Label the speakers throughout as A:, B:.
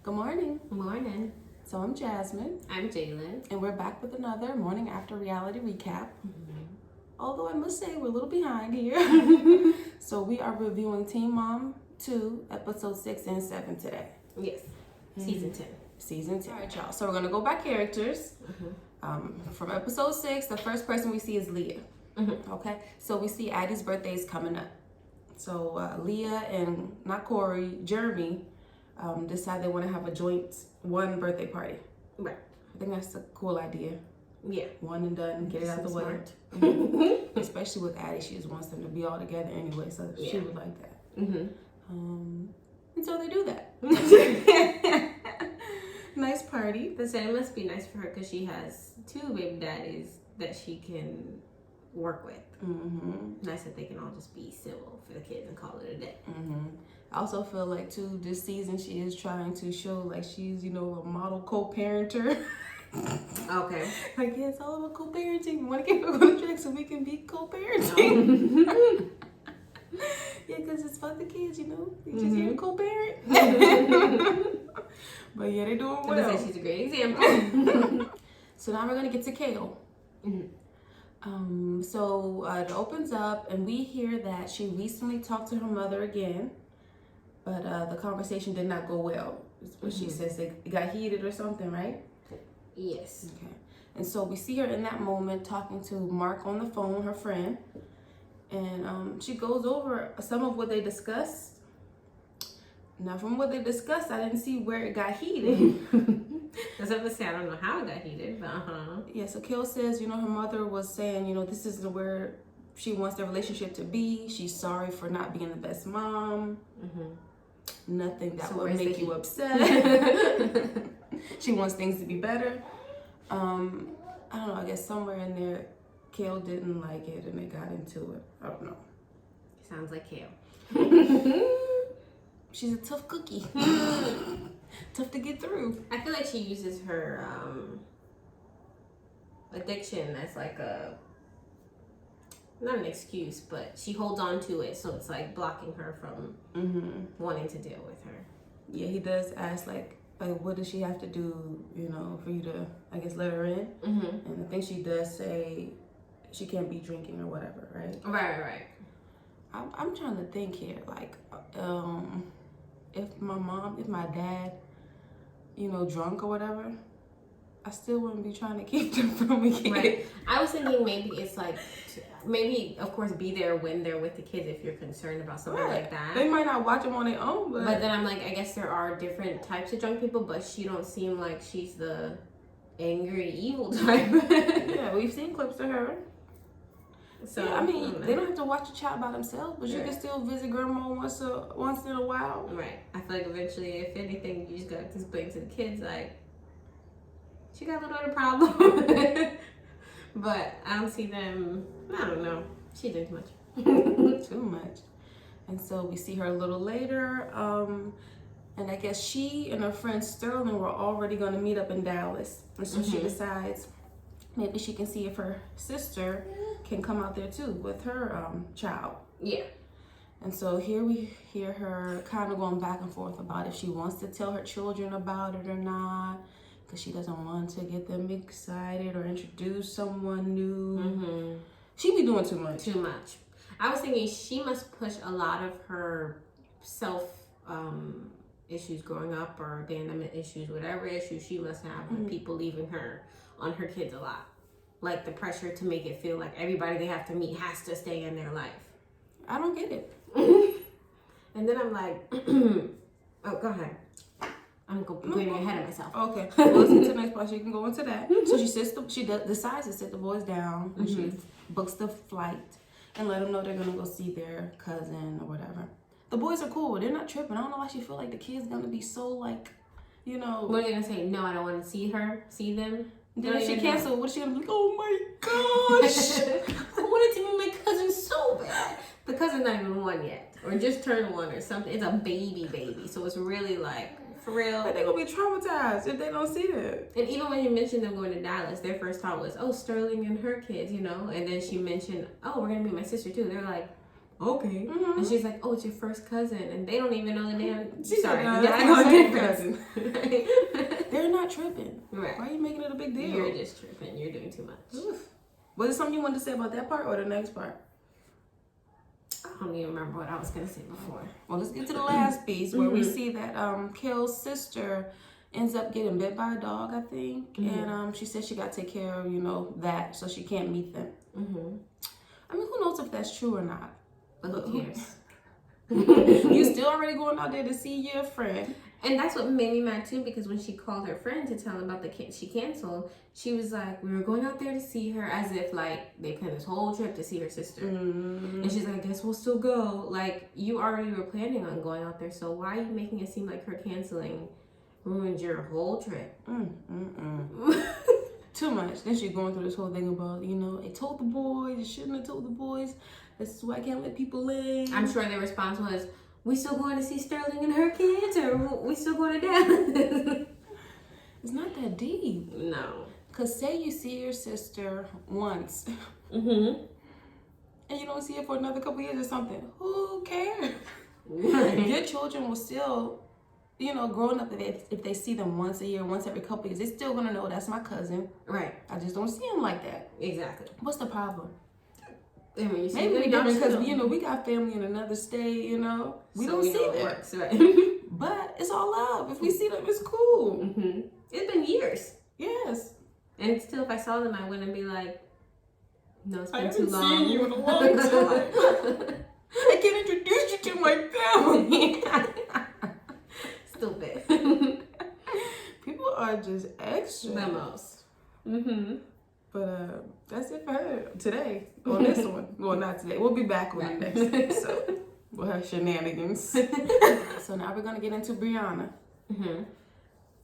A: Good morning.
B: Morning.
A: So I'm Jasmine.
B: I'm Jalen.
A: And we're back with another morning after reality recap. Although I must say we're a little behind here. So we are reviewing Teen Mom 2, episode 6 and 7 today.
B: Yes. Season 10.
A: Season 10. All right, y'all. So we're going to go by characters. From episode 6, the first person we see is Leah. Okay? So we see Addie's birthday is coming up. So Leah and, not Corey, Jeremy, decide they want to have a joint one birthday party.
B: Right.
A: I think that's a cool idea.
B: Yeah.
A: One and done, get it out the way. Especially with Addie, she just wants them to be all together anyway, so she would like that. And so they do that. Nice party.
B: They said it must be nice for her because she has 2 baby daddies that she can work with. Nice that they can all just be civil for the kids and call it a day.
A: I also feel like too this season she is trying to show like she's a model co-parenter.
B: Okay.
A: Like yeah, it's all about co-parenting. We want to get back on the track so we can be co-parenting. Yeah, because it's for the kids, you just here to co-parent. But yeah, they're doing well.
B: I say she's a great example.
A: So now we're gonna get to Kale. So it opens up and we hear that she recently talked to her mother again, but the conversation did not go well. Is what she says. It got heated or something, right?
B: Yes.
A: Okay. And so we see her in that moment talking to Mark on the phone, her friend, and she goes over some of what they discussed. Now, from what they discussed, I didn't see where it got heated.
B: As I was saying, I don't know how it got heated, but
A: Yeah, so Kale says, her mother was saying, this isn't where she wants their relationship to be. She's sorry for not being the best mom. Nothing that would make you upset. She wants things to be better. I don't know, I guess somewhere in there, Kale didn't like it and they got into it. I don't know.
B: Sounds like Kale.
A: She's a tough cookie. Tough to get through.
B: I feel like she uses her addiction as like not an excuse, but she holds on to it, so it's like blocking her from wanting to deal with her.
A: Yeah, he does ask like what does she have to do, for you to, I guess, let her in? And I think she does say she can't be drinking or whatever, right?
B: Right.
A: I'm trying to think here, like, if my dad, drunk or whatever, I still wouldn't be trying to keep them from a kid.
B: Right. I was thinking maybe it's like, of course, be there when they're with the kids if you're concerned about something like that.
A: They might not watch them on their own,
B: but then I'm like, I guess there are different types of drunk people, but she don't seem like she's the angry, evil type.
A: Yeah, we've seen clips of her. So yeah, they don't have to watch a child by themselves, but you can still visit grandma once in a while.
B: Right. I feel like eventually, if anything, you just got to explain to the kids like, she got a little bit of problem. But I don't see them, I don't know. She did too much.
A: Too much. And so we see her a little later. And I guess she and her friend Sterling were already going to meet up in Dallas. And so she decides maybe she can see if her sister can come out there too with her child.
B: Yeah.
A: And so here we hear her kind of going back and forth about if she wants to tell her children about it or not, because she doesn't want to get them excited or introduce someone new. She be doing too much.
B: Too much. I was thinking she must push a lot of her self issues growing up or abandonment issues, whatever issues she must have with people leaving her on her kids a lot. Like the pressure to make it feel like everybody they have to meet has to stay in their life.
A: I don't get it.
B: And then I'm like, oh, go ahead. I'm getting ahead of myself.
A: Okay, well, let's get to the next part. So you can go into that. So she decides to sit the boys down and she books the flight and let them know they're gonna go see their cousin or whatever. The boys are cool. They're not tripping. I don't know why she feel like the kid's gonna be so like,
B: What are they gonna say? No, I don't want to see them.
A: Then if she cancel, what is she gonna be like? Oh my gosh!
B: I wanted to meet my cousin so bad. The cousin's not even 1 yet, or just turned 1 or something. It's a baby, so it's really like for real.
A: But they're gonna be traumatized if they don't see that.
B: And even when you mentioned them going to Dallas, their first thought was, oh, Sterling and her kids, And then she mentioned, oh, we're gonna meet my sister too. They're like, okay. And she's like, oh, it's your first cousin, and they don't even know the damn.
A: She's
B: sorry,
A: like,
B: yeah, I know the cousin.
A: They're not tripping.
B: Right.
A: Why are you making it a big deal?
B: You're just tripping. You're doing too much.
A: Oof. Was there something you wanted to say about that part or the next part?
B: I don't even remember what I was gonna say before.
A: Well, let's get to the last piece where we see that Kale's sister ends up getting bit by a dog, I think, and she said she got to take care of, that, so she can't meet them. I mean, who knows if that's true or not?
B: But who cares?
A: You still already going out there to see your friend.
B: And that's what made me mad too, because when she called her friend to tell her about she canceled, she was like, we were going out there to see her, as if like they planned this whole trip to see her sister. And she's like, I guess we'll still go. Like, you already were planning on going out there, so why are you making it seem like her canceling ruined your whole trip?
A: Too much. Then she's going through this whole thing about, they told the boys, they shouldn't have told the boys. This is why I can't let people in.
B: I'm sure their response was, we still going to see Sterling and her kids, or we still going to Dallas?
A: It's not that deep.
B: No.
A: Because say you see your sister once. And you don't see her for another couple years or something. Who cares? Your children will still, growing up, if they see them once a year, once every couple years, they're still going to know that's my cousin.
B: Right.
A: I just don't see them like that.
B: Exactly.
A: What's the problem?
B: Maybe
A: we different because we got family in another state. We don't see them.
B: Works, right?
A: But it's all love. If we see them, it's cool.
B: It's been years.
A: Yes.
B: And still, if I saw them, I wouldn't be like, no, it's been too long.
A: I haven't seen you in a long time. I can't introduce you to my family.
B: Stupid.
A: People are just extra.
B: The most.
A: But that's it for her today on this one. Well, not today. We'll be back on the next episode with her shenanigans. So now we're gonna get into Brianna.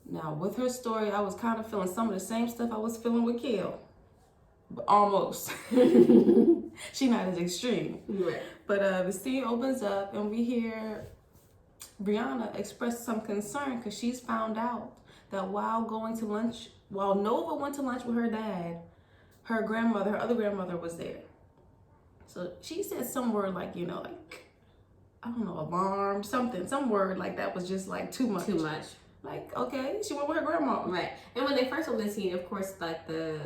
A: Now with her story, I was kind of feeling some of the same stuff I was feeling with Kale, but almost. She not as extreme. Right. But the scene opens up and we hear Brianna express some concern because she's found out that while Nova went to lunch with her dad, her other grandmother was there. So she said some word like, I don't know, alarm, some word like that was just like too much. Like, okay, she went with her grandma.
B: Right. And when they first opened the scene, of course, like the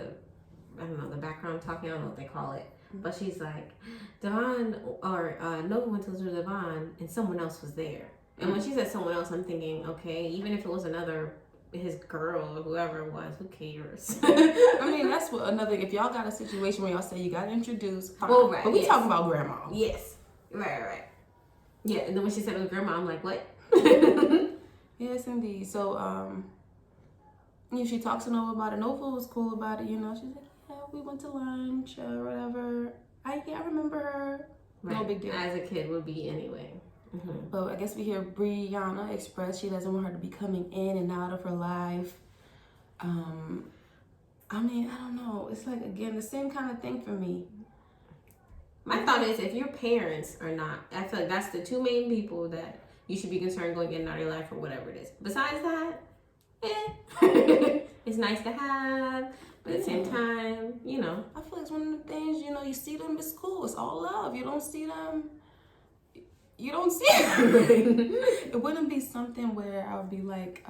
B: background talking, I don't know what they call it. But she's like, Devon, or Nova went to listen to Devon and someone else was there. And when she said someone else, I'm thinking, okay, even if it was his girl or whoever it was, who cares?
A: I mean, that's if y'all got a situation where y'all say you got introduced, fine.
B: Well, right.
A: But we talking about grandma.
B: Yes. Right. Yeah, and then when she said it was grandma, I'm like, what?
A: Yes, indeed. So, she talks to Nova about it. Nova was cool about it, She's like, yeah, we went to lunch or whatever. I remember her. Right. No big deal.
B: As a kid would be anyway.
A: But I guess we hear Brianna express she doesn't want her to be coming in and out of her life. I mean, I don't know. It's like, again, the same kind of thing for me.
B: My thought is, if your parents are not, I feel like that's the two main people that you should be concerned going in and out of your life or whatever it is. Besides that, it's nice to have, but at the same time,
A: I feel like it's one of the things, you see them, it's cool. It's all love. You don't see them. It wouldn't be something where I would be like,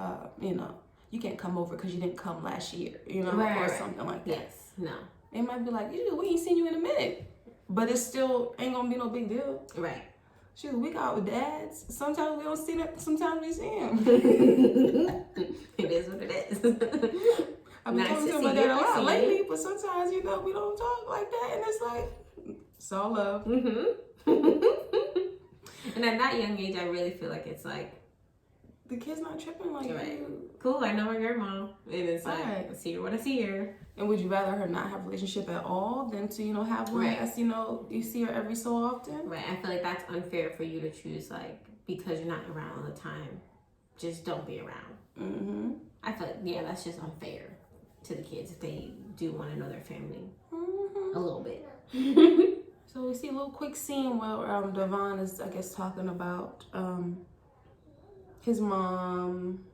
A: you can't come over because you didn't come last year, or something like that.
B: Yes, no.
A: It might be like, we ain't seen you in a minute, but it still ain't gonna be no big deal.
B: Right.
A: Shoot, we got with dads. Sometimes we don't see them. Sometimes we see him.
B: It is what it is.
A: I've been talking to my dad a lot lately, but sometimes, we don't talk like that, and it's like, it's all love.
B: And at that young age, I really feel like it's like,
A: the kid's not tripping like you.
B: Cool, I know my grandma. And it's like, I see her when I see her.
A: And would you rather her not have a relationship at all than to, have one as, you see her every so often?
B: Right, I feel like that's unfair for you to choose, like, because you're not around all the time. Just don't be around. I feel like, that's just unfair to the kids if they do want to know their family a little bit.
A: So we see a little quick scene where Devon is, I guess, talking about his mom.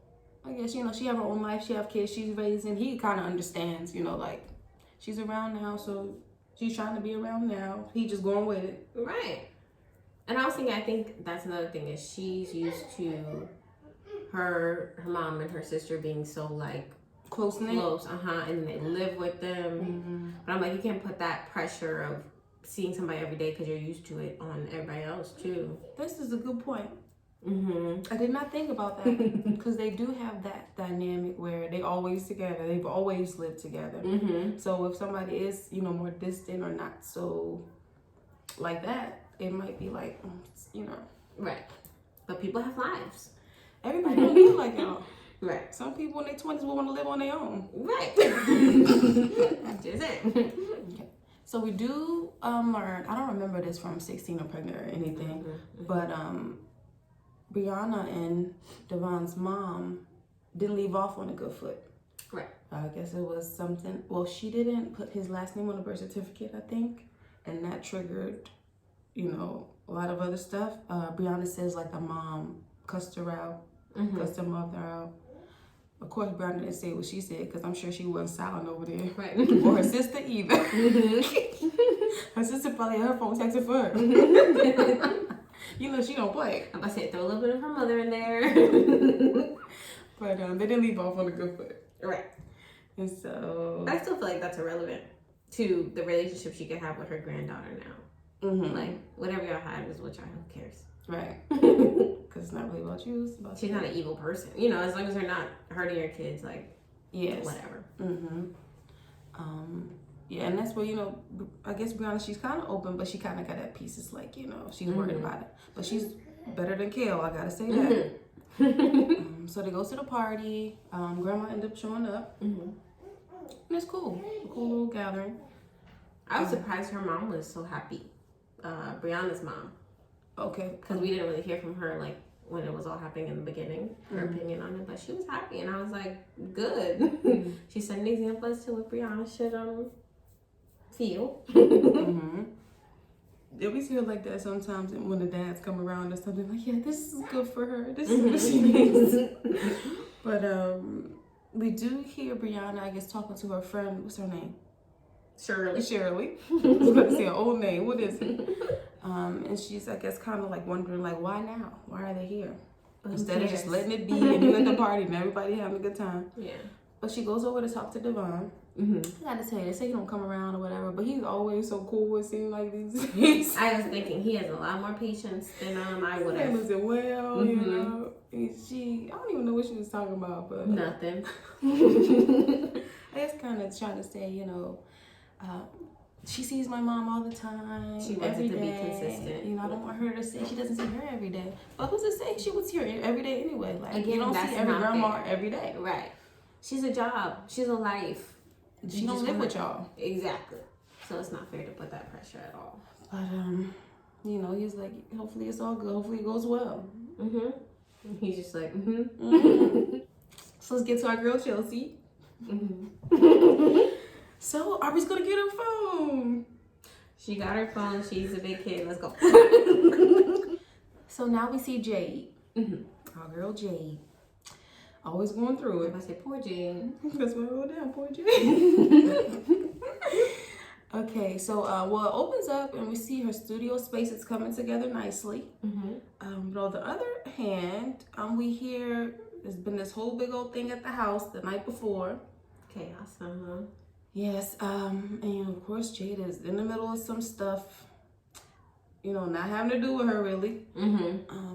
A: I guess, she have her own life. She have kids she's raising. He kind of understands, like, she's around now, so she's trying to be around now. He just going with it.
B: Right. And I was thinking, I think that's another thing is she's used to her mom and her sister being so like
A: close, and
B: then they live with them. But I'm like, you can't put that pressure of seeing somebody every day because you're used to it on everybody else too.
A: This is a good point. I did not think about that because they do have that dynamic where they always together. They've always lived together. So if somebody is, you know, more distant or not so like that, it might be like, you know.
B: Right. But people have lives.
A: Everybody don't live like y'all.
B: Right.
A: Some people in their 20s will want to live on their own.
B: Right. Just it.
A: Okay. So we do learn, I don't remember this from 16 or Pregnant or anything, but Brianna and Devon's mom didn't leave off on a good foot.
B: Right.
A: I guess it was something, well, she didn't put his last name on the birth certificate, I think, and that triggered, you know, a lot of other stuff. Brianna says like the mom cussed her out, cussed her mother out. Of course, Brianna didn't say what she said because I'm sure she wasn't silent over there.
B: Right.
A: Or her sister either. Her sister probably had her phone texting for her. You know she don't play.
B: I'm about to say, throw a little bit of her mother in there.
A: But they didn't leave off on a good foot.
B: Right.
A: And so...
B: I still feel like that's irrelevant to the relationship she could have with her granddaughter now. Like, whatever y'all had was what y'all, who cares?
A: Right. Because it's not really about you. It's about
B: She's not an evil person. You know, as long as they're not hurting your kids, like,
A: yes.
B: Whatever.
A: Yeah, and that's where, you know, I guess Brianna, she's kind of open, but she kind of got that piece. It's like, you know, she's worried about it. But she's better than Kale, I gotta say that. So they go to the party. Grandma ended up showing up. And it's cool. A cool little gathering.
B: I was surprised her mom was so happy. Brianna's mom.
A: Okay.
B: Because we didn't really hear from her, like, when it was all happening in the beginning, her opinion on it. But she was happy, and I was like, good. She set an example as to what Brianna should feel.
A: Yeah, we feel like that sometimes when the dads come around or something, like, yeah, this is good for her. This is what she needs. But we do hear Brianna, I guess, talking to her friend. What's her name? Shirley. I was about to say an old name. What is it? And she's, I guess, kind of like wondering, like, why now? Why are they here? Instead of just letting it be and you at the party and everybody having a good time.
B: Yeah.
A: But she goes over to talk to Devon. I gotta tell you, they say he don't come around or whatever, but he's always so cool. It seems like these days.
B: I was thinking he has a lot more patience than I would have.
A: Handles it well, you know. I don't even know what she was talking about, but
B: nothing.
A: I guess kind of trying to say, you know, she sees my mom all the time.
B: She wants it to be consistent.
A: You know, I don't want her to say she doesn't see her every day. But who's to say she would see her every day anyway? Like, again, you don't see every grandma every day.
B: Right. She's a job. She's a life.
A: She don't live with y'all.
B: Exactly. So it's not fair to put that pressure at all.
A: But, you know, he's like, hopefully it's all good. Hopefully it goes well.
B: He's just like,
A: So let's get to our girl, Chelsea. So, Aubrey's gonna get her phone.
B: She got her phone. She's a big kid. Let's go.
A: So now we see Jade. Our girl Jade. Always going through it.
B: I say, poor Jade.
A: That's why I wrote down, poor Jade. Okay, so well, it opens up and we see her studio spaces coming together nicely. But on the other hand, we hear there's been this whole big old thing at the house the night before.
B: Chaos,
A: Yes, and of course Jade is in the middle of some stuff, you know, not having to do with her really.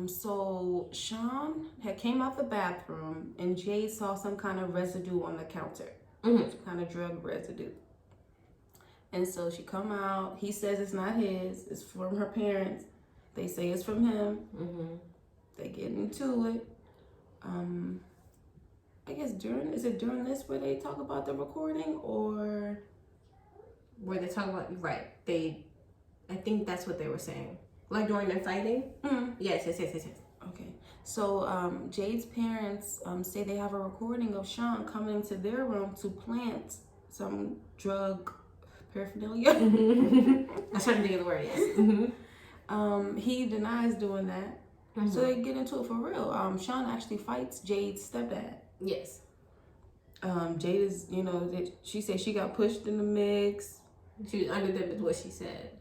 A: So Sean had came out the bathroom and Jade saw some kind of residue on the counter, some kind of drug residue. And so she come out. He says it's not his. It's from her parents. They say it's from him. They get into it. I guess during this where they talk about the recording or
B: where they talk about I think that's what they were saying. Like during their fighting? Yes.
A: Okay. So Jade's parents say they have a recording of Sean coming into their room to plant some drug paraphernalia.
B: I'm trying to think of the word, yes.
A: He denies doing that. So they get into it for real. Sean actually fights Jade's stepdad.
B: Yes.
A: Jade is, you know, she said she got pushed in the mix.
B: She was under them is what she said.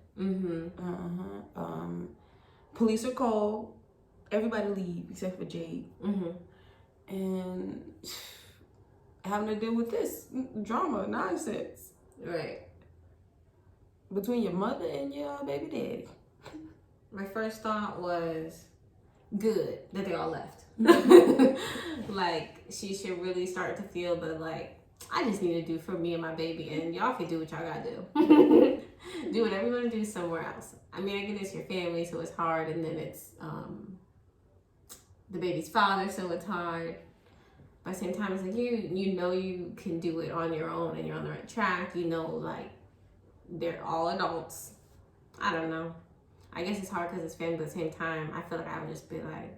A: police are called. Everybody leave except for Jade.
B: Mm-hmm.
A: And having to deal with this drama, nonsense.
B: Right.
A: Between your mother and your baby daddy.
B: My first thought was good that they all left. Like, she should really start to feel that, like, I just need to do for me and my baby, and y'all can do what y'all gotta do. Do whatever you want to do somewhere else. I mean, I get it's your family, so it's hard, and then it's the baby's father, so it's hard. But at the same time, it's like you know you can do it on your own, and you're on the right track. You know, like, they're all adults. I don't know. I guess it's hard because it's family, but at the same time, I feel like I would just be like,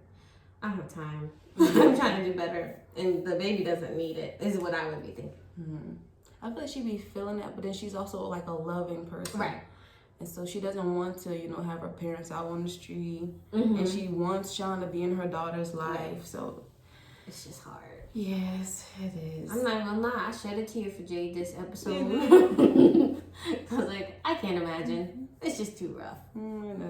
B: I don't have time. I'm trying to do better, and the baby doesn't need it, is what I would be thinking.
A: Mm-hmm. I feel like she'd be feeling that, but then she's also like a loving person.
B: Right.
A: And so she doesn't want to, have her parents out on the street.
B: Mm-hmm.
A: And she wants Sean to be in her daughter's life.
B: Right.
A: So
B: it's just hard.
A: Yes, it is.
B: I'm not gonna lie, I shed a tear for Jade this episode. I was like, I can't imagine. It's just too rough.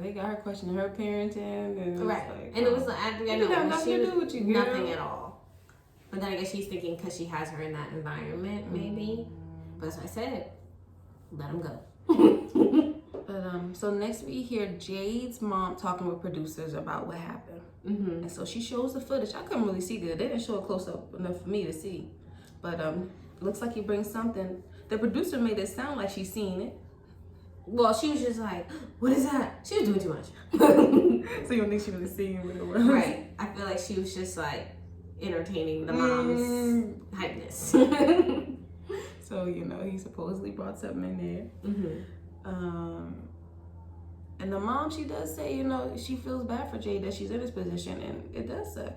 A: They got her questioning her parenting. And
B: right.
A: Like,
B: and it was like, I know
A: got nothing to do with you, girl.
B: Nothing at all. But then I guess she's thinking because she has her in that environment, maybe. But as I said, let him go.
A: But so next we hear Jade's mom talking with producers about what happened.
B: Mm-hmm.
A: And so she shows the footage. I couldn't really see good. They didn't show it close up enough for me to see. But looks like he brings something. The producer made it sound like she's seen it.
B: Well, she was just like, what is that? She was doing too much.
A: So you don't think she really seen what it was?
B: Right. I feel like she was just like entertaining the mom's hypeness.
A: So, he supposedly brought something in there.
B: Mm-hmm.
A: And the mom, she does say, she feels bad for Jade that she's in this position, and it does suck.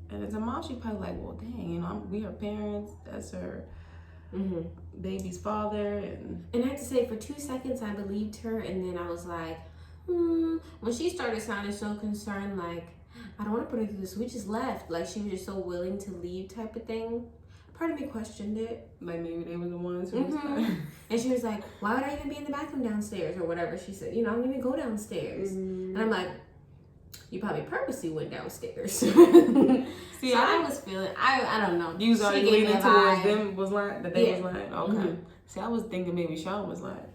A: And as a mom, she probably like, well, dang, we her parents. That's her baby's father. And
B: I have to say, for 2 seconds, I believed her, and then I was like, when she started sounding so concerned, like, I don't want to put her through this. We just left. Like, she was just so willing to leave type of thing. Part of me questioned it.
A: Like, maybe they were the ones who was
B: And she was like, why would I even be in the bathroom downstairs or whatever? She said, I don't even go downstairs. And I'm like, you probably purposely went downstairs. See, so I was feeling, I don't know.
A: You was already leaning towards them was lying, that they was lying? Okay. See, I was thinking maybe Sean was lying.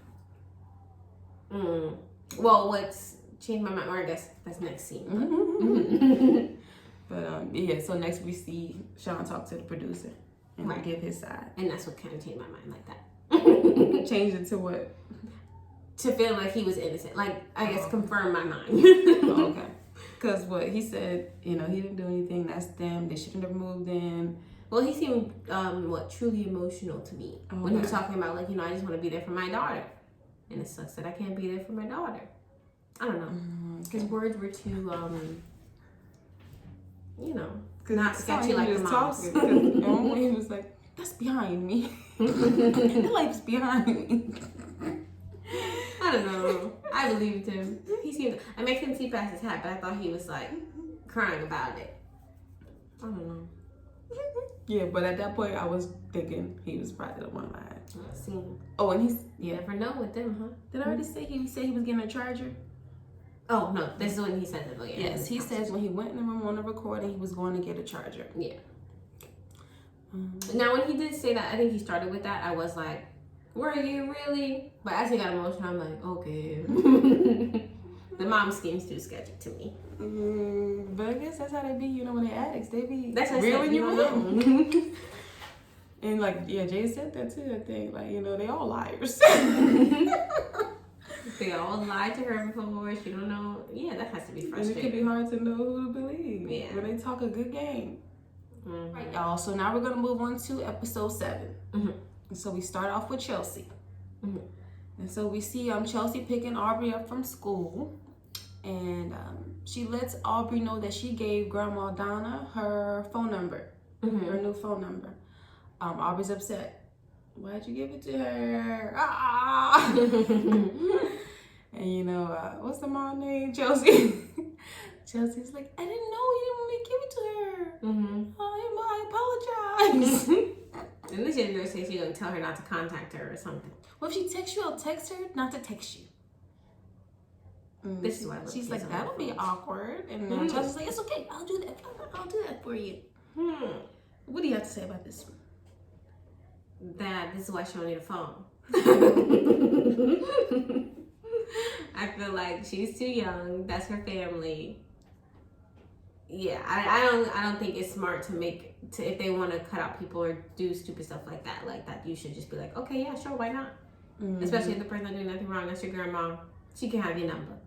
B: Well, what's changed my mind, or I guess that's next scene.
A: But yeah, so next we see Sean talk to the producer and give his side.
B: And that's what kind of changed my mind like that.
A: Changed it to what?
B: To feel like he was innocent. Like, I guess confirm my mind.
A: Okay. Because what he said, he didn't do anything. That's them. They shouldn't have moved in.
B: Well, he seemed, truly emotional to me. When he was talking about, like, I just want to be there for my daughter. And it sucks that I can't be there for my daughter. I don't know. His words were too, not sketchy like the mom's.
A: When he was like, that's behind me. That life's behind me.
B: I don't know. I believed him. I couldn't see past his hat, but I thought he was like crying about it. I don't know.
A: Yeah, but at that point I was thinking he was probably the one lying.
B: See.
A: Oh, and
B: You never know with them, huh?
A: Did I already say he was getting a charger?
B: Oh no, this is when he said that.
A: Yes, he says when he went in the room on the recording, he was going to get a charger.
B: Yeah. Now, when he did say that, I think he started with that. I was like, were you really? But as he got emotional, I'm like, okay. The mom seems too sketchy to me.
A: But I guess that's how they be, when they're addicts. They be
B: that's
A: reeling you
B: in.
A: in. And like, yeah, Jay said that too, I think. Like, they all liars.
B: They all lied to her before. She don't know. Yeah, that has to be frustrating.
A: And it can be hard to know who to believe.
B: Yeah.
A: When they talk a good game. Right, y'all. So now we're going to move on to episode 7. And so we start off with Chelsea. And so we see Chelsea picking Aubrey up from school. And she lets Aubrey know that she gave Grandma Donna her phone number. Her new phone number. Aubrey's upset. Why'd you give it to her? Ah! And what's the mom name? Chelsea. Chelsea's like, I didn't know you didn't want me to give it to her. I apologize.
B: And this young girl says she's gonna tell her not to contact her or something.
A: Well, if she texts you, I'll text her not to text you.
B: This is why
A: she's like, that'll be awkward. And Chelsea's like, it's okay. I'll do that. I'll do that for you. What do you have to say about this one?
B: That this is why she don't need a phone. I feel like she's too young. That's her family. Yeah, I don't think it's smart to if they want to cut out people or do stupid stuff like that, you should just be like, okay, yeah, sure, why not? Especially if the person not doing nothing wrong, that's your grandma. She can have your number.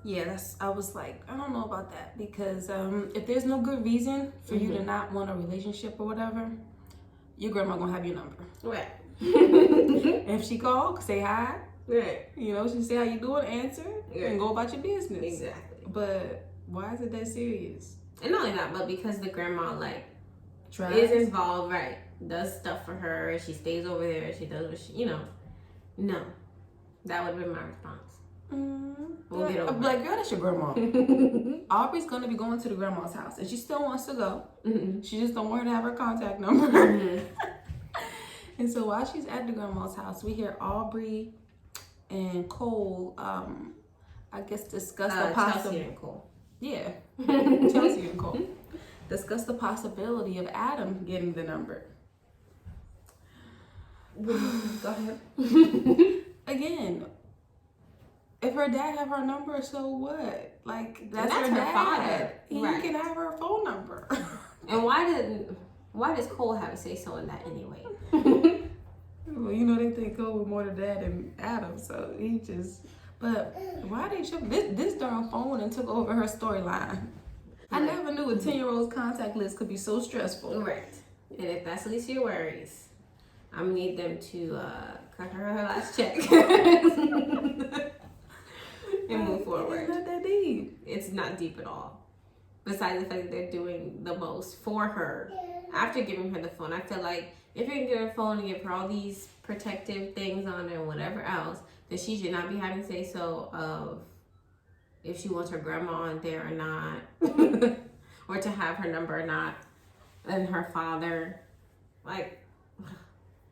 A: Yeah, I was like, I don't know about that, because if there's no good reason for you to not want a relationship or whatever, your grandma gonna have your number.
B: Right.
A: If she call, say hi.
B: Right.
A: You know, she say how you doing, answer, and go about your business.
B: Exactly.
A: But why is it that serious?
B: And not only that, but because the grandma
A: tries,
B: is involved, right? Does stuff for her. She stays over there. She does what she, no, that would have been my response. We'll get over
A: I'm like, girl, that's your grandma. Aubrey's gonna be going to the grandma's house, and she still wants to go. She just don't want her to have her contact number. And so while she's at the grandma's house, we hear Aubrey and Cole, I guess, discuss the possibility.
B: Chelsea and Cole.
A: Yeah, Chelsea and Cole discuss the possibility of Adam getting the number. Go ahead. Again, if her dad have her number, so what? Like, that's her dad.
B: Father.
A: He can have her phone number.
B: And why does Cole have to say so in that anyway?
A: Well, they think Cole was more the dad than Adam, so he just. But why they should this darn phone and took over her storyline? I never knew a 10-year-old's contact list could be so stressful.
B: Right. And if that's Alicia worries, I'm gonna need them to cut her last check and move forward.
A: It's not that deep.
B: It's not deep at all. Besides the fact that they're doing the most for her after giving her the phone, I feel like if you're gonna give her a phone and give her all these protective things on it and whatever else, then she should not be having say so of if she wants her grandma on there or not, or to have her number or not, and her father,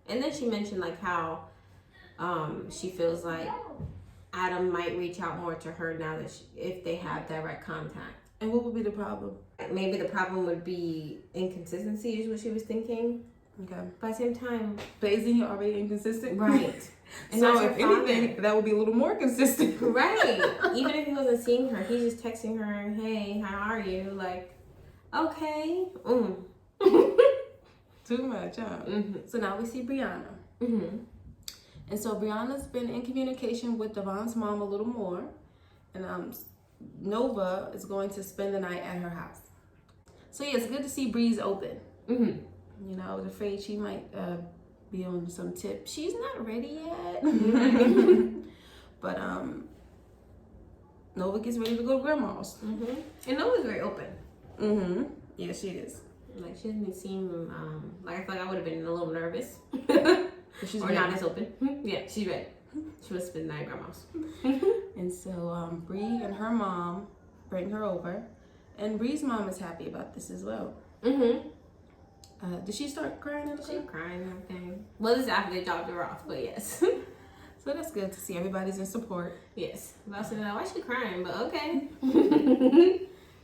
B: and then she mentioned how she feels like Adam might reach out more to her now that if they have direct contact.
A: And what would be the problem?
B: Maybe the problem would be inconsistency is what she was thinking.
A: Okay.
B: But at the same time,
A: but isn't he already inconsistent?
B: Right. And
A: so if anything, that would be a little more consistent.
B: Right. Even if he wasn't seeing her, he's just texting her, hey, how are you? Okay.
A: Too much, huh? So now we see Brianna. And so Brianna's been in communication with Devon's mom a little more. And Nova is going to spend the night at her house. So yeah, it's good to see Bree's open. I was afraid she might be on some tip. She's not ready yet. But Nova gets ready to go to grandma's.
B: And Nova's very open.
A: Yeah, she is.
B: She doesn't seem I feel like I would have been a little nervous.
A: She's
B: or not as open. Yeah, she's ready. She was spend the night at grandma's.
A: And so Bree and her mom bring her over, and Bree's mom is happy about this as well. Did she start crying in the car?
B: She crying and everything. Well, this is after they dropped her off, but yes.
A: So that's good to see everybody's in support.
B: Yes. But I said, why is she crying? But okay.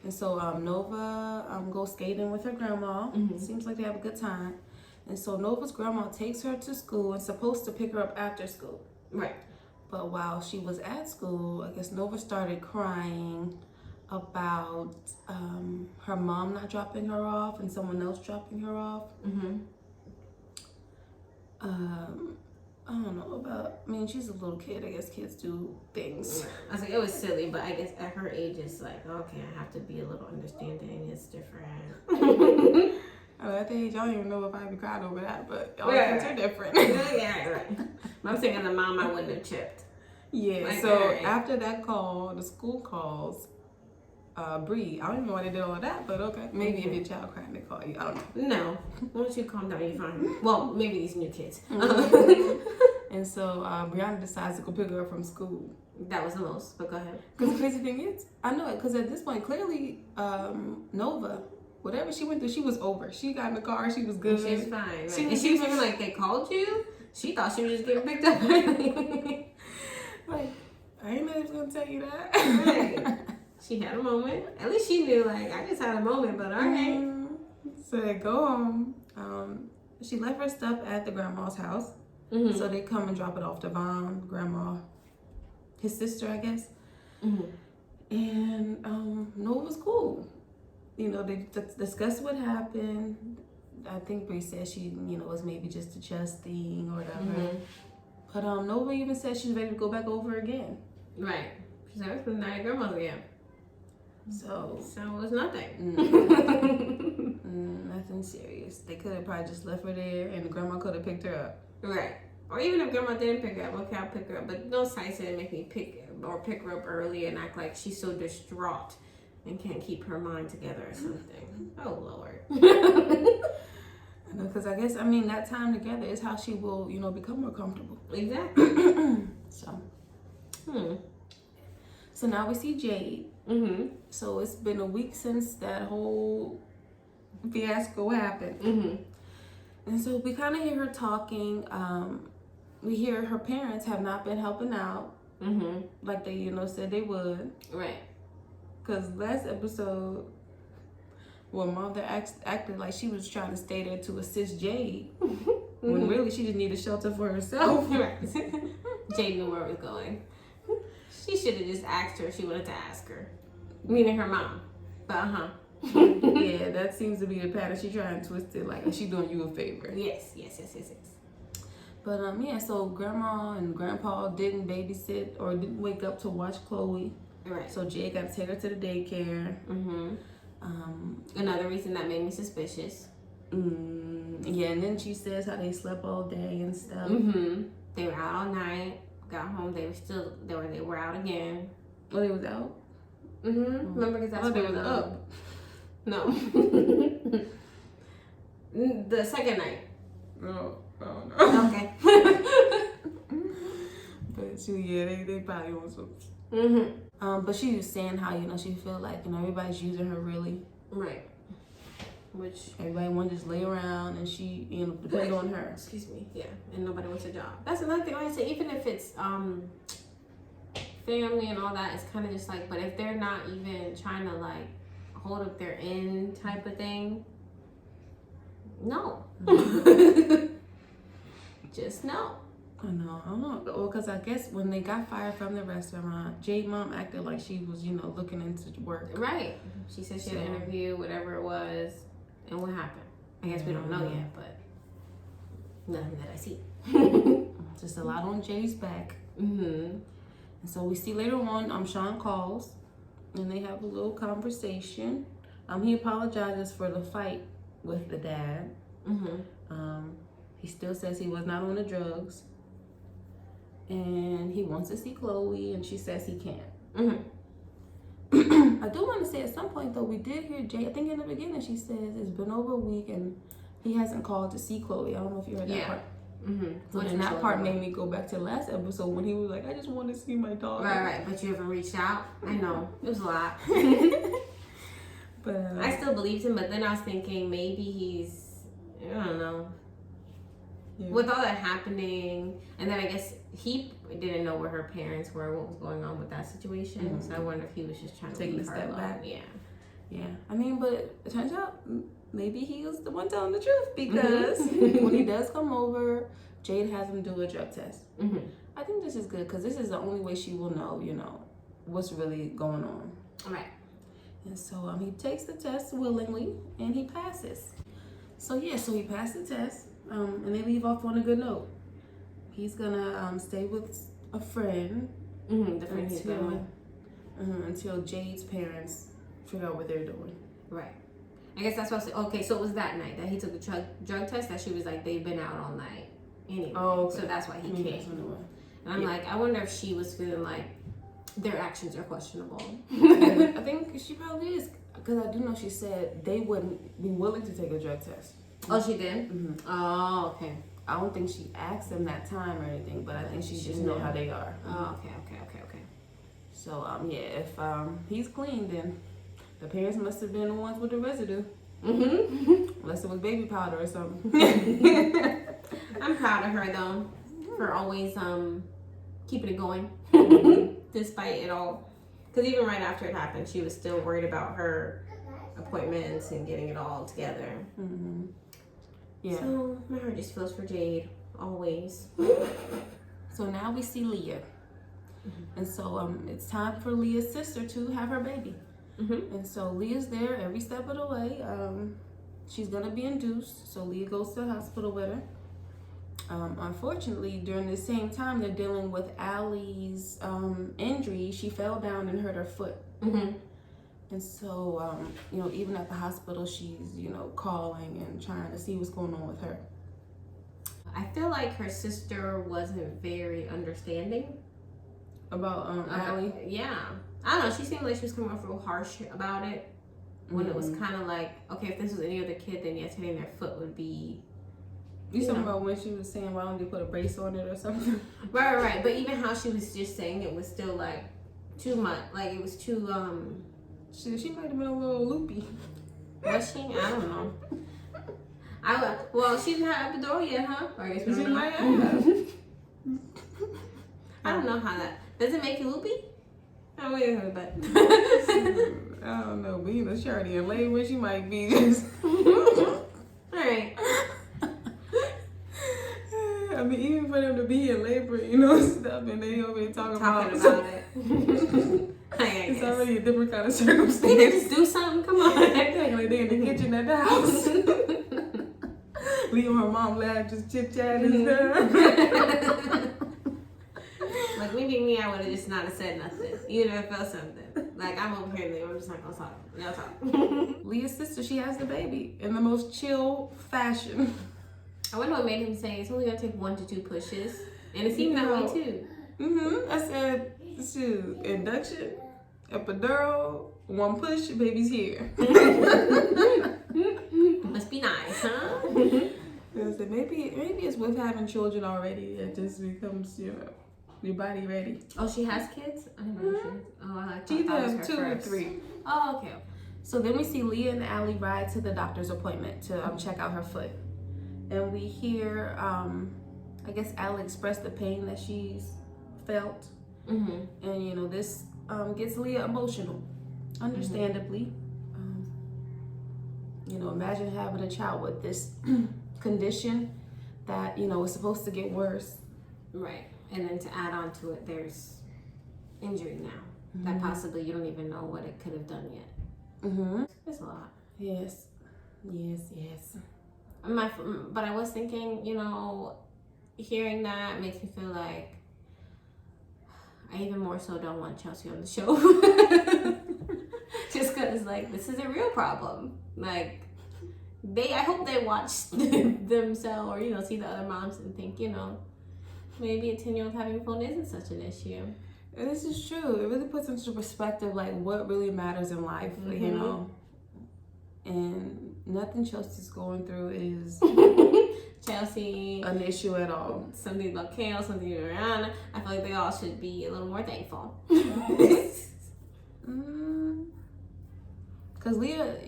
A: And so Nova goes skating with her grandma. Seems like they have a good time. And so Nova's grandma takes her to school and supposed to pick her up after school.
B: Right.
A: But while she was at school, I guess Nova started crying about her mom not dropping her off and someone else dropping her off. I don't know about, she's a little kid. I guess kids do things.
B: I was like, it was silly, but I guess at her age, it's like, okay, I have to be a little understanding. It's different.
A: At the age, I don't even know if I'd be crying over that, but all kids are different.
B: Yeah, right. I'm thinking the mom I wouldn't have chipped.
A: Yeah, so after that call, the school calls Bree. I don't even know why they did all of that, but okay. Maybe if your child crying, they call you. I don't know.
B: No. Once you calm down, you're fine. Well, maybe these new kids.
A: And so Brianna decides to go pick her up from school.
B: That was the most, but go ahead.
A: Because the crazy thing is, I know it, because at this point, clearly, Nova, whatever she went through, she was over. She got in the car, she was good.
B: She was fine. Right? And she was even like, they called you? She thought she was just getting picked up.
A: I ain't know he was gonna tell you that.
B: Right. She had a moment. At least she knew, like, I just had a moment, but all right.
A: Said go home. She left her stuff at the grandma's house. Mm-hmm. So they come and drop it off to Vaughn, grandma, his sister, I guess. Mm-hmm. And no, it was cool. You know, they discussed what happened. I think Bree said she, you know, was maybe just a chest thing or whatever. Mm-hmm. But Nova even said she's ready to go back over again.
B: Right. She said it's from night at grandma's again. So it was nothing.
A: Nothing serious. They could have probably just left her there, and the grandma could have picked her up.
B: Right. Or even if grandma didn't pick her up, okay, I'll pick her up. But no sites didn't make me pick her up early and act like she's so distraught and can't keep her mind together or something. Oh Lord.
A: Because I guess, I mean, that time together is how she will, you know, become more comfortable.
B: Exactly.
A: So now we see Jade. Mm-hmm. So it's been a week since that whole fiasco happened. Mm-hmm. And so we kind of hear her talking. We hear her parents have not been helping out. Mm-hmm. Like they, you know, said they would.
B: Right.
A: Because last episode, well, Mother acted like she was trying to stay there to assist Jade. Mm-hmm. When really she just needed shelter for herself.
B: Right. Jade knew where it was going. She should have just asked her if she wanted to ask her. Meaning her mom. But
A: yeah, that seems to be the pattern. She trying to twist it like she doing you a favor.
B: Yes.
A: But yeah, so grandma and grandpa didn't babysit or didn't wake up to watch Chloe.
B: Right.
A: So Jade got to take her to the daycare. Mm-hmm.
B: Another reason that made me suspicious.
A: Yeah, and then she says how they slept all day and stuff.
B: Mm-hmm. They were out all night. Got home, they were out again.
A: Oh, they was out?
B: Mm-hmm. Remember, because that's
A: they was up.
B: No. The second night.
A: Oh no.
B: Okay.
A: But they probably on some.
B: Mm-hmm.
A: But she was saying how, you know, she feel like, you know, everybody's using her really.
B: Right. Which
A: everybody want to just lay around and she, you know, depend on her.
B: Excuse me. Yeah. And nobody wants a job. That's another thing I say, even if it's family and all that, it's kind of just like, but if they're not even trying to like hold up their end type of thing, no. Just no.
A: I don't know. Well, because I guess when they got fired from the restaurant, Jade mom acted like she was, you know, looking into work.
B: Right. She said she had an interview, whatever it was. And what happened? I guess we don't know yet, but nothing that I see.
A: Just a lot on Jay's back.
B: Mm-hmm.
A: And so we see later on, Sean calls, and they have a little conversation. He apologizes for the fight with the dad. Mm-hmm. He still says he was not on the drugs. And he wants to see Chloe, and she says he can't. Mm-hmm. I do want to say at some point, though, we did hear Jay, I think in the beginning, she says it's been over a week and he hasn't called to see Chloe. I don't know if you heard that part. Mm-hmm. So then that part made me go back to the last episode when he was like, I just want to see my daughter.
B: Right. But you haven't reached out? I know. It was a lot.
A: But
B: I still believed him, but then I was thinking maybe he's, I don't know. Yeah. With all that happening, and then I guess he didn't know where her parents were, what was going on with that situation. Mm-hmm. So I wonder if he was just trying to
A: take
B: leave
A: a step
B: her
A: back.
B: Yeah.
A: I mean, but it turns out maybe he was the one telling the truth because when he does come over, Jade has him do a drug test. Mm-hmm. I think this is good because this is the only way she will know, you know, what's really going on.
B: All right.
A: And so he takes the test willingly and he passes. So he passed the test. And they leave off on a good note. He's gonna stay with a friend until Jade's parents figure out what they're doing.
B: Right. I guess that's what I said. Okay, so it was that night that he took the drug test that she was like, they've been out all night. Anyway. Oh, okay. So that's why he came. And I'm like, I wonder if she was feeling like their actions are questionable.
A: I think she probably is. Because I do know she said they wouldn't be willing to take a drug test.
B: Oh, she did?
A: Mm-hmm.
B: Oh, okay.
A: I don't think she asked them that time or anything, but I think she just know how they are.
B: Oh, okay.
A: So, if he's clean, then the parents must have been the ones with the residue. Mm-hmm. Unless it was baby powder or something.
B: I'm proud of her, though, for always keeping it going. despite it all. Because even right after it happened, she was still worried about her appointments and getting it all together.
A: Mm-hmm. Yeah.
B: So my heart just feels for Jade, always.
A: So now we see Leah. Mm-hmm. And so it's time for Leah's sister to have her baby. Mm-hmm. And so Leah's there every step of the way. She's going to be induced. So Leah goes to the hospital with her. Unfortunately, during the same time, they're dealing with Allie's injury. She fell down and hurt her foot. Mm-hmm. And so, even at the hospital, she's, calling and trying to see what's going on with her.
B: I feel like her sister wasn't very understanding.
A: About Allie?
B: Yeah. I don't know. She seemed like she was coming off real harsh about it. When it was kind of like, okay, if this was any other kid, then yes, hitting their foot would be...
A: You talking about when she was saying, why don't they put a brace on it or something?
B: Right. But even how she was just saying it was still like too much. Like it was too,
A: She might have been a little loopy.
B: Was she? I don't know. She didn't have epidural yet, huh? Or I guess
A: she might have.
B: I don't know how that... Does it make you loopy? Oh, wait a minute, but...
A: I don't know, but she already in labor. She might be just...
B: Alright.
A: I mean, even for them to be in labor, stuff, and they over here talking about
B: it.
A: It's already a different kind of circumstance.
B: They can just do something. Come on.
A: Like they in the kitchen at the house. Leave her mom laugh, just chit chat and stuff.
B: Like me, I would have just not have said nothing. Even if I felt something. Like I'm over here, I'm just not gonna talk. Y'all talk.
A: Leah's sister, she has the baby in the most chill fashion.
B: I wonder what made him say it's only gonna take 1 to 2 pushes, and it seemed that way too.
A: I said, shoot, induction, epidural, 1 push, baby's here.
B: Must be nice, huh?
A: I said maybe it's with having children already. It just becomes, your body ready.
B: Oh, she has kids? I didn't know she has. Oh, I thought
A: she
B: that was
A: has 2 or 3.
B: Oh, okay.
A: So then we see Leah and Allie ride to the doctor's appointment to check out her foot. And we hear, I guess Allie expressed the pain that she's felt. Mm-hmm. And, this gets Leah emotional, understandably. Mm-hmm. Imagine having a child with this condition that, is supposed to get worse.
B: Right. And then to add on to it, there's injury now that possibly you don't even know what it could have done yet. Mm-hmm. It's a lot.
A: Yes.
B: But I was thinking, hearing that makes me feel like I even more so don't want Chelsea on the show. Just because, this is a real problem. I hope they watch themselves or, see the other moms and think, maybe a 10-year-old having a phone isn't such an issue.
A: And this is true. It really puts into perspective, what really matters in life, And nothing Chelsea's going through is
B: Chelsea
A: an issue at all.
B: Something about Kale, something about Rihanna. I feel like they all should be a little more thankful.
A: Because Leah,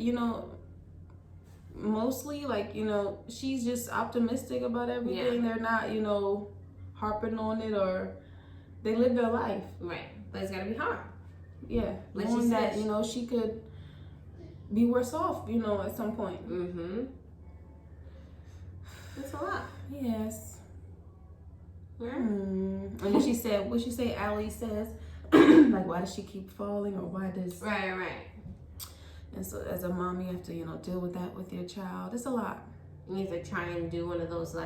A: mostly, she's just optimistic about everything. Yeah. They're not, harping on it, or they live their life.
B: Right. But it's got to be hard.
A: Yeah. Knowing that, she could be worse off, at some point.
B: Mm-hmm. That's a lot.
A: Yes.
B: Yeah.
A: And then she said, what she say, Allie says, why does she keep falling, or why does...
B: Right.
A: And so as a mom, you have to, deal with that with your child. It's a lot.
B: You have to try and do one of those,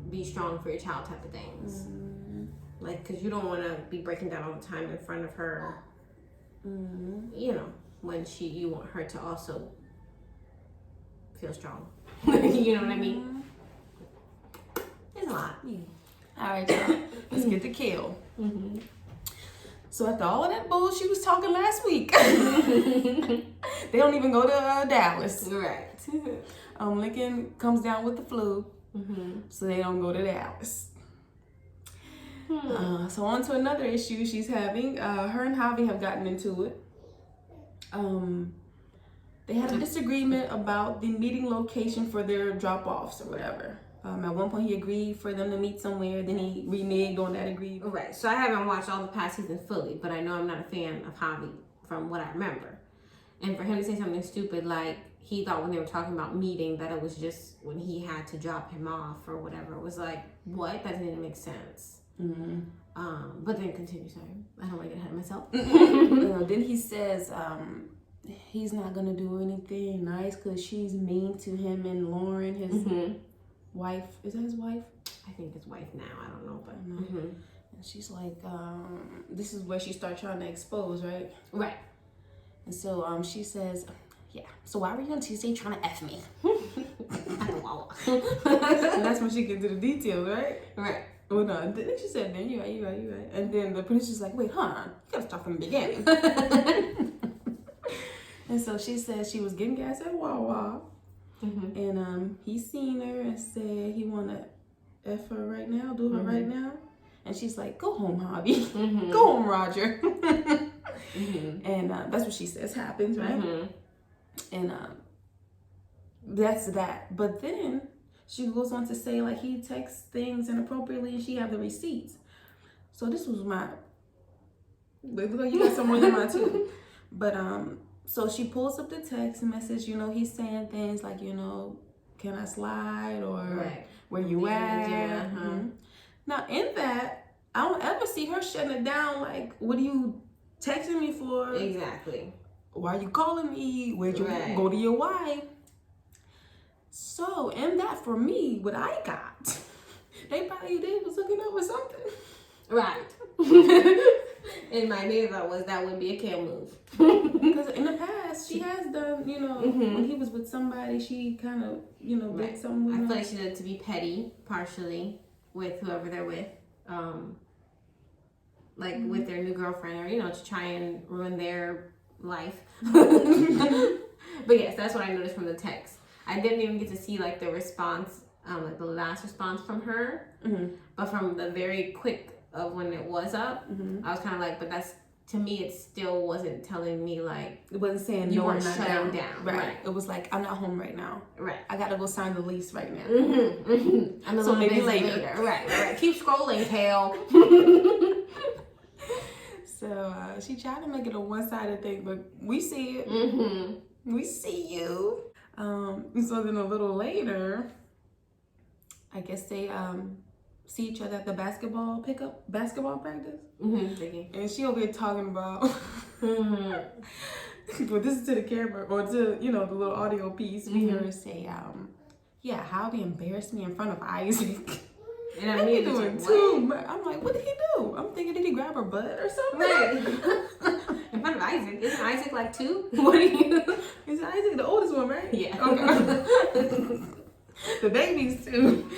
B: be strong for your child type of things. Mm-hmm. Because you don't want to be breaking down all the time in front of her. Mm-hmm. When you want her to also feel strong. You know what I mean? It's a lot.
A: Yeah. All right, y'all. Let's get to Kale. Mm-hmm. So after all of that bull she was talking last week, they don't even go to Dallas.
B: Right.
A: Lincoln comes down with the flu, so they don't go to Dallas. So on to another issue she's having. Her and Javi have gotten into it. They had a disagreement about the meeting location for their drop-offs or whatever. At one point, he agreed for them to meet somewhere. Then he reneged on that agreement.
B: Right. So I haven't watched all the past seasons fully, but I know I'm not a fan of Javi from what I remember. And for him to say something stupid like he thought when they were talking about meeting that it was just when he had to drop him off or whatever, it was like, what? That didn't make sense. Mm-hmm. But then continue, sorry. I don't want to get ahead of myself.
A: Then he says he's not going to do anything nice because she's mean to him and Lauren, his wife. Is that his wife?
B: I think his wife now. I don't know. But
A: and she's like, this is where she started trying to expose, right?
B: Right.
A: And so she says, yeah, so why were you on Tuesday trying to F me? And that's when she gets to the details, right?
B: Right.
A: Well, no, then she said, then you're right. And then the producer's like, wait, hold on. You gotta start from the beginning. And so she said she was getting gas at Wawa. And he seen her and said he wanna F her right now, do her right now. And she's like, go home, Hobby. Go home, Roger. And that's what she says happens, right? And that's that. But then she goes on to say, like, he texts things inappropriately and she have the receipts. So this was my... Look like you got some more than mine too. But so she pulls up the text message, you know, he's saying things like, you know, can I slide? Or where you at? Now in that, I don't ever see her shutting it down like, what are you texting me for?
B: Exactly.
A: Why are you calling me? Where'd you go to your wife? So in that, for me, what I got, they probably was hooking up with something.
B: Right. And my main thought was that would be a Cam move.
A: Because in the past, she has done, you know, when he was with somebody, she kind of, you know, did something with
B: I
A: him.
B: feel like she did it to be petty, partially, with whoever they're with. Like with their new girlfriend, or, you know, to try and ruin their life. But yes, that's what I noticed from the text. I didn't even get to see like the response, like the last response from her. But from the very quick of when it was up, I was kind of like, but that's, to me, it still wasn't telling me like,
A: it wasn't saying
B: you
A: no,
B: weren't
A: I'm not
B: shutting
A: down.
B: down.
A: Right. It was like, I'm not home right now.
B: Right.
A: I gotta go sign the lease right now.
B: I'm a
A: So
B: little
A: maybe
B: bit
A: later.
B: Right. Keep scrolling, Kale.
A: So she tried to make it a one-sided thing, but we see it. We see you. So then a little later, I guess they see each other at the basketball practice. And she over here talking about, but this is to the camera, or to, you know, the little audio piece. We hear her say, yeah, how he embarrassed me in front of Isaac.
B: And I mean,
A: doing too much. I'm like, what did he do? I'm thinking, did he grab her butt or something?
B: Right. In front of Isaac. Isn't Isaac like 2? What are you?
A: Is Isaac the oldest one, right?
B: Yeah.
A: Okay. The baby's 2.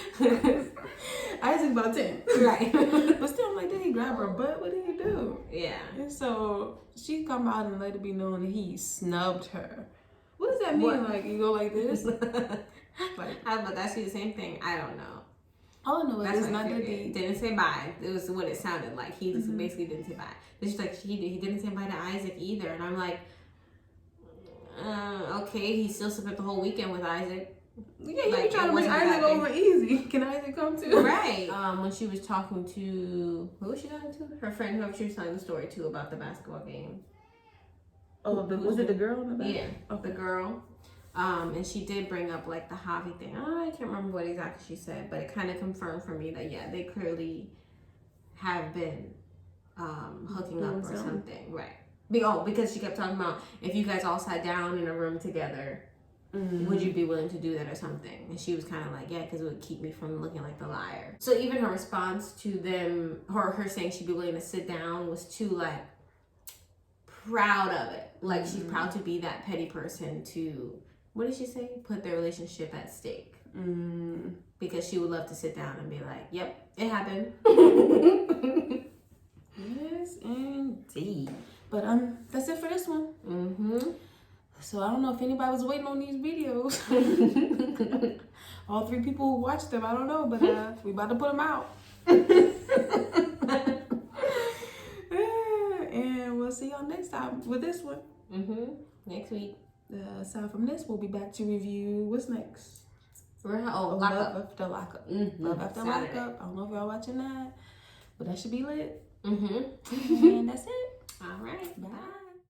A: Isaac about 10.
B: Right.
A: But still, I'm like, did he grab her butt? What did he do?
B: Yeah.
A: And so she come out and let it be known that he snubbed her. What does that mean? What? Like, you go like this?
B: Like, how about that? She the same thing? I don't know.
A: Oh no, it's not that deep.
B: Didn't say bye. It was what it sounded like. He just basically didn't say bye. But she's like, he didn't say bye to Isaac either. And I'm like, okay, he still spent the whole weekend with Isaac.
A: Yeah, you be trying to bring Isaac over easy. Can Isaac come too?
B: Right. When she was talking to, who was she talking to? Her friend, whoever she was telling the story to about the basketball game.
A: Oh, was it the girl in the back?
B: Yeah, the girl. And she did bring up like the Javi thing. I can't remember what exactly she said, but it kind of confirmed for me that yeah, they clearly have been hooking up or something, right? Because she kept talking about if you guys all sat down in a room together, would you be willing to do that or something? And she was kind of like, yeah, because it would keep me from looking like the liar. So even her response to them, or her saying she'd be willing to sit down, was too like proud of it. Like she's proud to be that petty person to. What did she say? Put their relationship at stake. Because she would love to sit down and be like, yep, it happened.
A: Yes, indeed. But that's it for this one. So I don't know if anybody was waiting on these videos. All 3 people who watched them, I don't know, but we about to put them out. And we'll see y'all next time with this one.
B: Next week.
A: Aside from this, we'll be back to review what's next.
B: Love
A: After Lockup. Love After Lockup. I don't know if y'all watching that, but that should be lit. And that's it.
B: All right.
A: Bye.